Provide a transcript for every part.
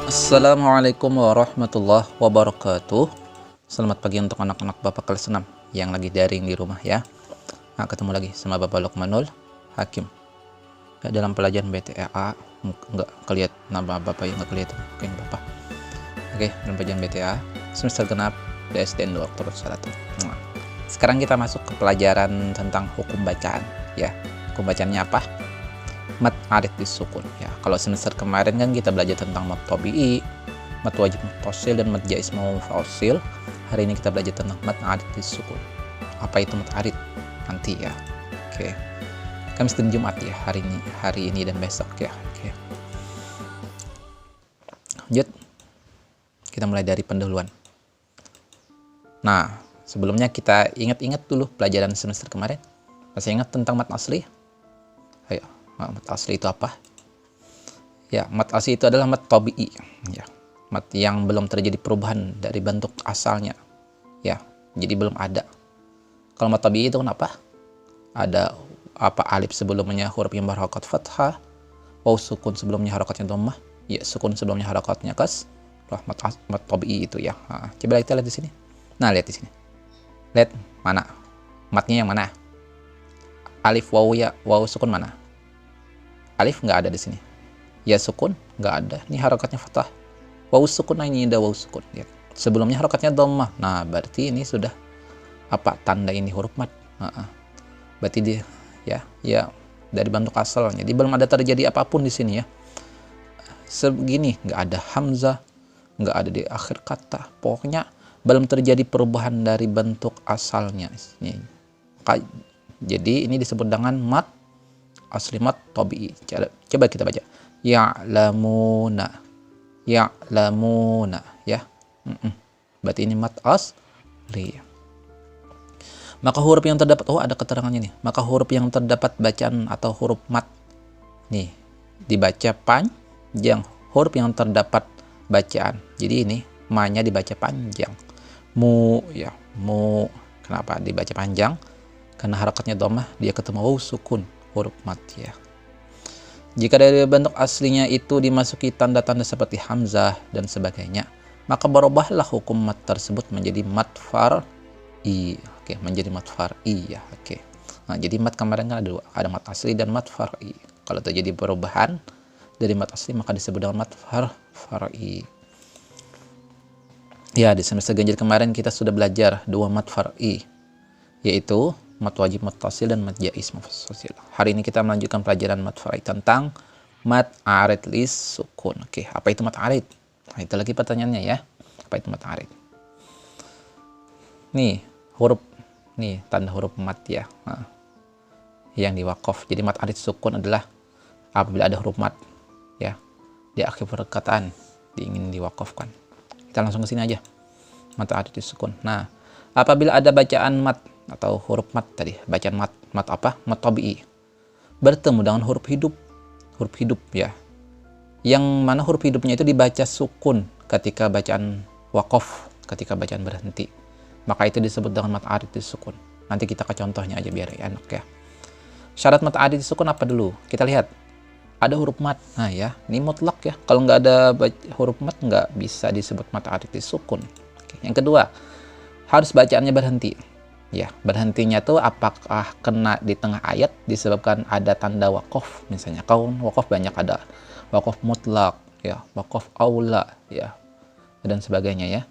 Assalamualaikum warahmatullahi wabarakatuh. Selamat pagi untuk anak-anak Bapak kelas 6 yang lagi daring di rumah ya. Nah, ketemu lagi sama Bapak Lukmanul Hakim. Ya, dalam pelajaran BTA enggak kelihatan nama Bapak yang enggak kelihatan. Oke, Bapak. Oke, dalam pelajaran BTA semester genap DSDN 2 Oktober 1. Nah, sekarang kita masuk ke pelajaran tentang hukum bacaan ya. Hukum bacaannya apa? Mat arid disukun ya. Kalau semester kemarin kan kita belajar tentang mat tabi'i, mat wajib muttasil, dan mat jaiz munfasil. Hari ini kita belajar tentang mat arid disukun. Apa itu mat arid? Nanti ya. Oke. Kamis dan Jumat ya hari ini dan besok ya. Oke. Lanjut. Kita mulai dari pendahuluan. Nah, sebelumnya kita ingat-ingat dulu pelajaran semester kemarin. Masih ingat tentang mat asli? Ayo. Mat asli itu apa? Ya, mat asli itu adalah mat tabi'i ya. Mat yang belum terjadi perubahan dari bentuk asalnya. Ya, jadi belum ada. Kalau mat tabi'i itu kenapa? Ada apa alif sebelumnya huruf yang berharokat fathah, waw sukun sebelumnya harokatnya dhammah, ya sukun sebelumnya harokatnya kasrah. Mat tabi'i itu ya. Nah, coba kita lihat di sini. Nah, lihat di sini. Lihat mana? Matnya yang mana? Alif waw ya, waw sukun mana? Alif nggak ada di sini. Ya sukun nggak ada. Ini harokatnya fathah. Waw sukun, nah ini ada waw sukun. Lihat. Sebelumnya harokatnya dhammah. Nah, berarti ini sudah apa? Tanda ini huruf mat. Berarti dia ya dari bentuk asalnya. Jadi belum ada terjadi apapun di sini ya. Segini nggak ada hamzah, nggak ada di akhir kata. Pokoknya belum terjadi perubahan dari bentuk asalnya. Jadi ini disebut dengan mat asli mat tabi'i. Coba kita baca. Ya'lamuna ya. Berarti ini mat asli. Maka huruf yang terdapat, ada keterangannya nih. Maka huruf yang terdapat bacaan atau huruf mat nih dibaca panjang. Huruf yang terdapat bacaan. Jadi ini ma-nya dibaca panjang. Mu ya, mu. Kenapa dibaca panjang? Karena harakatnya dhammah, dia ketemu waw sukun, huruf mat ya. Jika dari bentuk aslinya itu dimasuki tanda-tanda seperti hamzah dan sebagainya, maka berubahlah hukum mat tersebut menjadi mat far'i. Oke, menjadi mat far'i ya. Oke. Nah, jadi mat kemarin kan ada mat asli dan mat far'i. Kalau terjadi perubahan dari mat asli maka disebut dengan mat far'i. Ya, di semester ganjil kemarin kita sudah belajar dua mat far'i, yaitu mat wajib muttasil dan mat jaiz munfasil. Hari ini kita melanjutkan pelajaran mat far'i tentang mat arid lis sukun. Oke, apa itu mat arid? Nah, itu lagi pertanyaannya ya. Apa itu mat arid? Nih, huruf nih tanda huruf mat ya. Nah, yang diwakaf. Jadi mat arid sukun adalah apabila ada huruf mat ya di akhir perkataan ingin diwakafkan. Kita langsung ke sini aja. Mat arid lis sukun. Nah, apabila ada bacaan mat atau huruf mat tadi, bacaan mat apa? Mat tabi'i bertemu dengan huruf hidup ya, yang mana huruf hidupnya itu dibaca sukun ketika bacaan waqaf, ketika bacaan berhenti, maka itu disebut dengan mat arid sukun. Nanti kita ke contohnya aja biar enak ya. Syarat mat arid sukun apa dulu? Kita lihat ada huruf mat. Nah ya, ini mutlak ya, kalau nggak ada huruf mat nggak bisa disebut mat arid sukun. Oke. Yang kedua, harus bacaannya berhenti. Ya, berhentinya tuh apakah kena di tengah ayat disebabkan ada tanda waqaf, misalnya kaum waqaf banyak, ada waqaf mutlak ya, waqaf aula ya, dan sebagainya ya.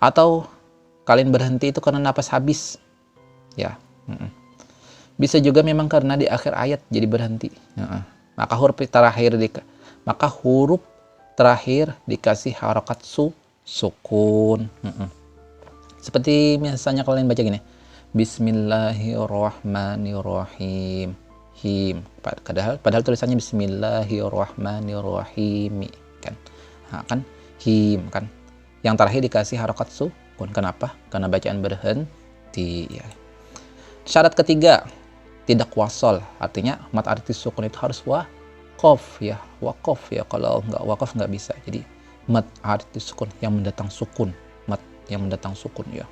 Atau kalian berhenti itu karena napas habis ya. Bisa juga memang karena di akhir ayat jadi berhenti. Maka huruf terakhir dikasih harokat sukun. Seperti misalnya kalian baca gini, Bismillahirrahmanirrahim, him. Padahal tulisannya Bismillahirrahmanirrahim kan. Nah, kan him kan. Yang terakhir dikasih harokat sukun. Kenapa? Karena bacaan berhenti ya. Syarat ketiga, tidak wasol. Artinya mat arid sukun itu harus waqaf ya. Waqaf ya. Kalau nggak waqaf nggak bisa. Jadi mat arid sukun yang mendatang sukun. Yang mendatang sukun ya.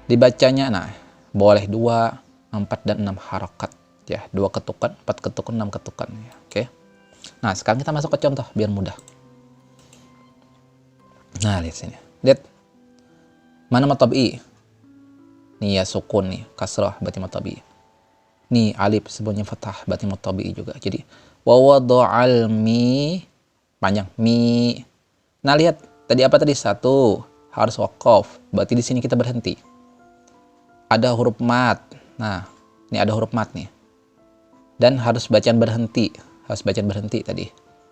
Dibacanya boleh 2, 4 dan 6 harokat ya, 2 ketukan, 4 ketukan, 6 ketukan ya. Oke. Nah, sekarang kita masuk ke contoh biar mudah. Nah, lihat sini. Lihat. Mana mat tabi'i? Nih ya sukun nih, kasrah berarti mat tabi'i. Nih alif sebelumnya fathah berarti mat tabi'i juga. Jadi wa wada'al mi panjang mi. Nah, lihat tadi apa tadi? Satu harus waqaf. Berarti di sini kita berhenti. Ada huruf mat. Nah, ini ada huruf mat nih. Dan harus bacaan berhenti. Harus bacaan berhenti tadi.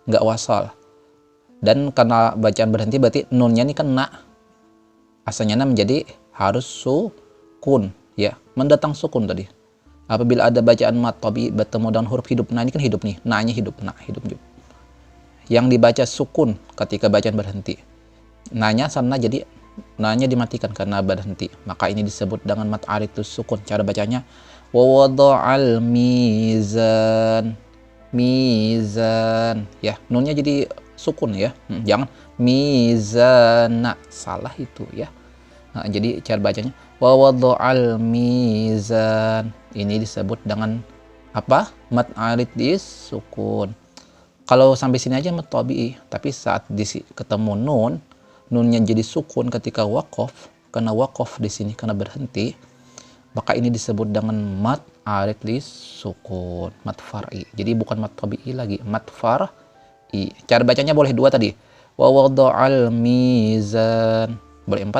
Nggak wasal. Dan karena bacaan berhenti berarti nunnya ini kena. Asalnya menjadi harus sukun. Ya, mendatang sukun tadi. Apabila ada bacaan mat tabi bertemu dengan huruf hidup. Nah, ini kan hidup nih. Nah-nya hidup. Nah, hidup. Yang dibaca sukun ketika bacaan berhenti. Nah-nya sama jadi nah-nya dimatikan karena berhenti. Maka ini disebut dengan mat aridus sukun. Cara bacanya wa wada'al mizan. Mizan. Ya, nunnya jadi sukun ya. Jangan mizana. Salah itu ya. Nah, jadi cara bacanya wa wada'al mizan. Ini disebut dengan apa? Mat aridus sukun. Kalau sampai sini aja mat tabi'i, tapi saat ketemu nunnya jadi sukun ketika waqaf, karena waqaf di sini karena berhenti, maka ini disebut dengan mat arid lis sukun, mat far'i. Jadi bukan mat tabi'i lagi, mat far'i. Cara bacanya boleh dua tadi. Wa wada'al mizan. Boleh 4.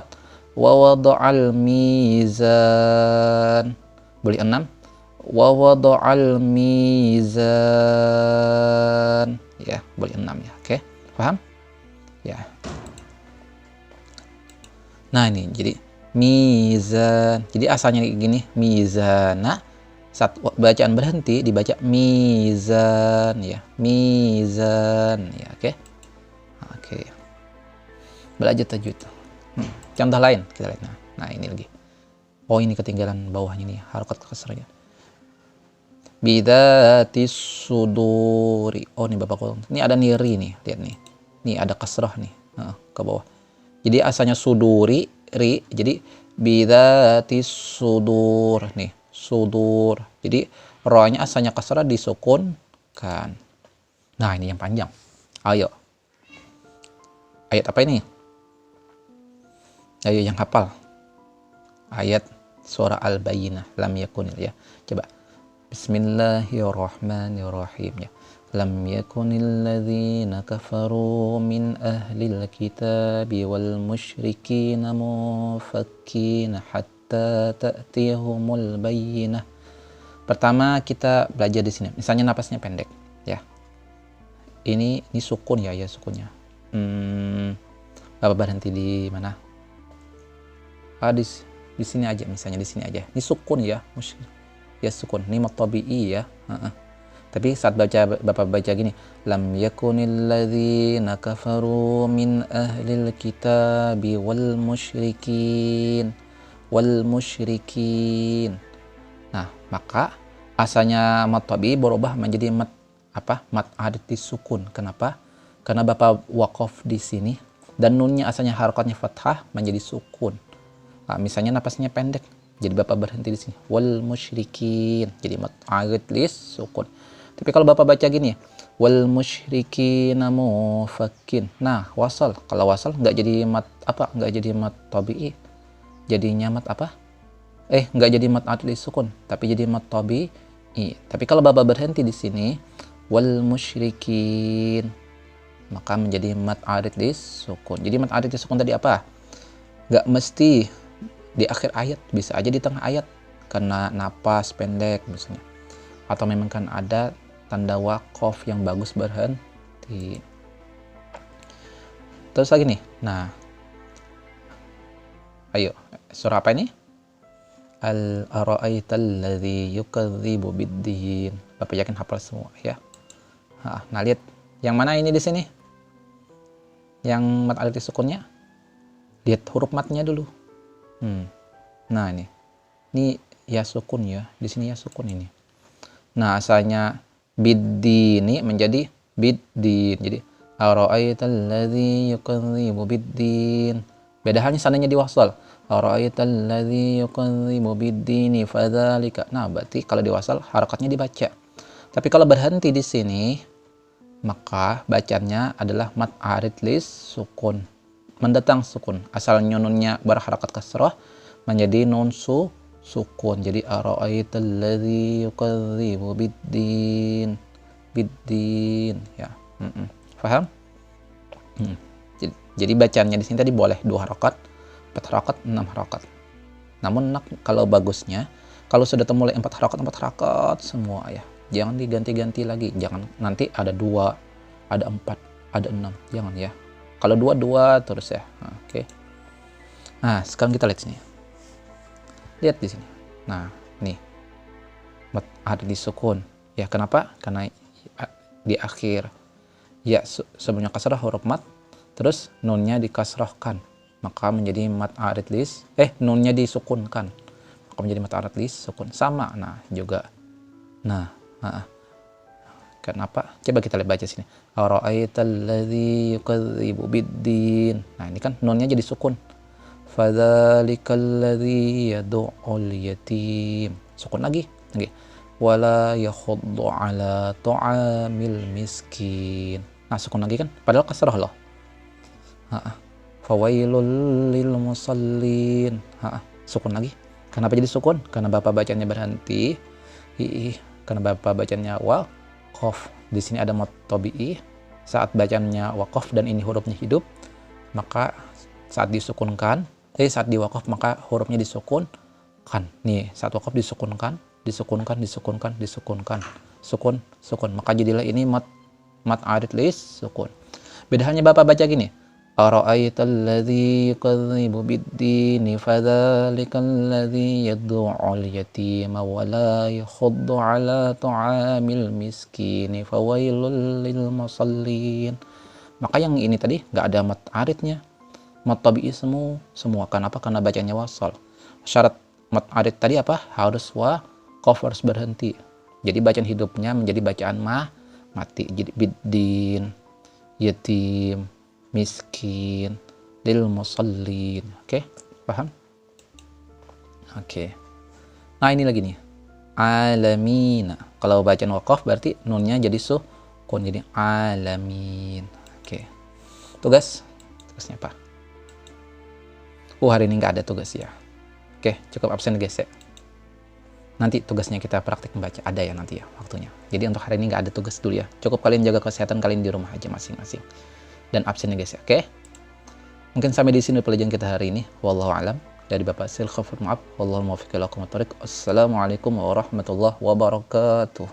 Wa wada'al mizan. Boleh 6. Wa wada'al mizan. Ya, boleh 6 ya. Oke, paham? Ya. Nah, ini jadi mizan. Jadi asalnya gini, mizana. Saat bacaan berhenti dibaca mizan ya. Mizan ya, oke. Oke. Belajar tajwid. Contoh lain kita lihat. Nah, ini lagi. Oh, ini ketinggalan bawahnya nih, harokat kasrahnya. Bidatis suduri. Oh, ini Bapak kolom. Ini ada niri nih, lihat nih. Ini ada kasrah nih, ke bawah. Jadi asalnya suduri, ri. Jadi bidatis sudur nih, sudur. Jadi rohnya asalnya kasrah disukunkan. Nah, ini yang panjang. Ayo. Ayat apa ini? Ayo yang hafal. Ayat surah Al-Bayyinah, lam yakunil ya. Coba. Bismillahirrahmanirrahim ya. Lam yakunil ladzina kafaru min ahlil kitabi wal musyrikina mufakkina hatta ta'tiyahumul bayyinah. Pertama kita belajar di sini. Misalnya napasnya pendek ya. Ini sukun ya sukunnya. Bapak berhenti di mana? Di sini aja, misalnya di sini aja. Ini sukun ya, ya sukun. Ini mat tabi'i ya. Tapi saat Bapak baca gini, lam yakunil ladzina kafaru min ahlil kitabi wal musyrikin. Nah, maka asalnya mat tabi'i berubah menjadi mat apa? Mat arid disukun. Kenapa? Karena Bapak waqaf di sini dan nunnya asalnya harokatnya fathah menjadi sukun. Nah, misalnya napasnya pendek, jadi Bapak berhenti di sini. Wal musyrikin. Jadi mat arid lis sukun. Tapi kalau Bapak baca gini, wal musyrikina mufakkin. Nah, wasal. Kalau wasal nggak jadi mat apa? Nggak jadi mat tabi'i. Jadinya mat apa? Nggak jadi mat arid lis sukun, tapi jadi mat tabi'i. Tapi kalau Bapak berhenti di sini, wal musyrikin, maka menjadi mat arid lis sukun. Jadi mat arid lis sukun tadi apa? Nggak mesti di akhir ayat, bisa aja di tengah ayat karena napas pendek misalnya, atau memang kan ada tanda waqaf yang bagus berhenti. Terus lagi nih, nah ayo surah apa ini? Al-ara'aital ladzi yukadzibu biddin. Bapak yakin hafal semua ya. Nah, lihat yang mana ini di sini? Yang mat arid sukunnya? Lihat huruf matnya dulu. Nah, ini ya sukun ya. Di sini ya sukun ini. Nah, asalnya biddini menjadi biddin. Jadi ara'aital ladzi yukadzibu biddin. Beda halnya seandainya diwasal. Ara'aital ladzi yukadzibu biddini fadzalika. Nah, berarti kalau diwasal harakatnya dibaca. Tapi kalau berhenti di sini, maka bacanya adalah mat arid lis sukun. mendatang sukun. Asalnya nunnya berharakat kasrah menjadi nun sukun. Jadi ara'aital ladzi yukadzibu biddin. Biddin ya. Paham? Jadi bacanya di sini tadi boleh 2 harakat, 4 harakat, 6 harakat. Namun kalau bagusnya kalau sudah mulai 4 harakat semua ya. Jangan diganti-ganti lagi. Jangan nanti ada 2, ada 4, ada 6. Jangan ya. Kalau 2 terus ya. Nah, oke. Nah, sekarang kita lihat sini. Lihat di sini. Nah, nih. Mat ada di sukun. Ya, kenapa? Karena di akhir ya sebelumnya kasrah huruf mat, terus nunnya dikasrahkan. Maka menjadi mat arid lis. Nunnya disukunkan. Maka menjadi mat arid lis sukun. Sama. Nah, juga. Nah, kenapa? Coba kita lihat baca sini. Ara'aital ladzi yukadzibu biddin. Nah, ini kan nunnya jadi sukun. Fadzalikal ladzi yad'ul yatim. Sukun lagi. Wala yakhuddu ala ta'amil miskin. Nah, sukun lagi kan? Padahal kasrah loh. Fawailul lil musallin. Sukun lagi. Kenapa jadi sukun? Karena Bapak bacanya berhenti. Karena Bapak bacanya waqaf. Di sini ada mad tabi'i. Saat bacanya waqaf dan ini hurufnya hidup, maka saat disukunkan, saat diwaqaf maka hurufnya disukunkan. Nih, saat waqaf disukunkan. Sukun. Maka jadilah ini mat arid lis sukun. Beda halnya Bapak baca gini. Ara'aital ladzi yukadzibu biddini fadzalikal ladzi yad'ul yatima wa la yakhuddu ala ta'amil miskini fawailul lil musallin. Maka yang ini tadi nggak ada mat aridnya. Mat tabi'i semua. Kenapa? Karena bacanya wasal. Syarat mat arid tadi apa? Harus waqaf, harus berhenti. Jadi bacaan hidupnya menjadi bacaan mati. Jadi biddin, yatim, miskin, lil musallin. Oke, paham? Oke. Nah, ini lagi nih. Alamina. Kalau bacaan waqaf berarti nunnya jadi sukun, jadi alamin. Oke. Tugasnya apa? Hari ini nggak ada tugas ya. Oke, cukup absen guys ya. Nanti tugasnya kita praktik membaca, ada ya nanti ya waktunya. Jadi untuk hari ini nggak ada tugas dulu ya. Cukup kalian jaga kesehatan kalian di rumah aja masing-masing. Dan absen ya guys ya, oke? Mungkin sampai di sini pelajaran kita hari ini. Wallahu alam. Dari Bapak Sil Khafur maaf. Wallahu muwaffiq ila aqwamit thoriq. Assalamualaikum warahmatullahi wabarakatuh.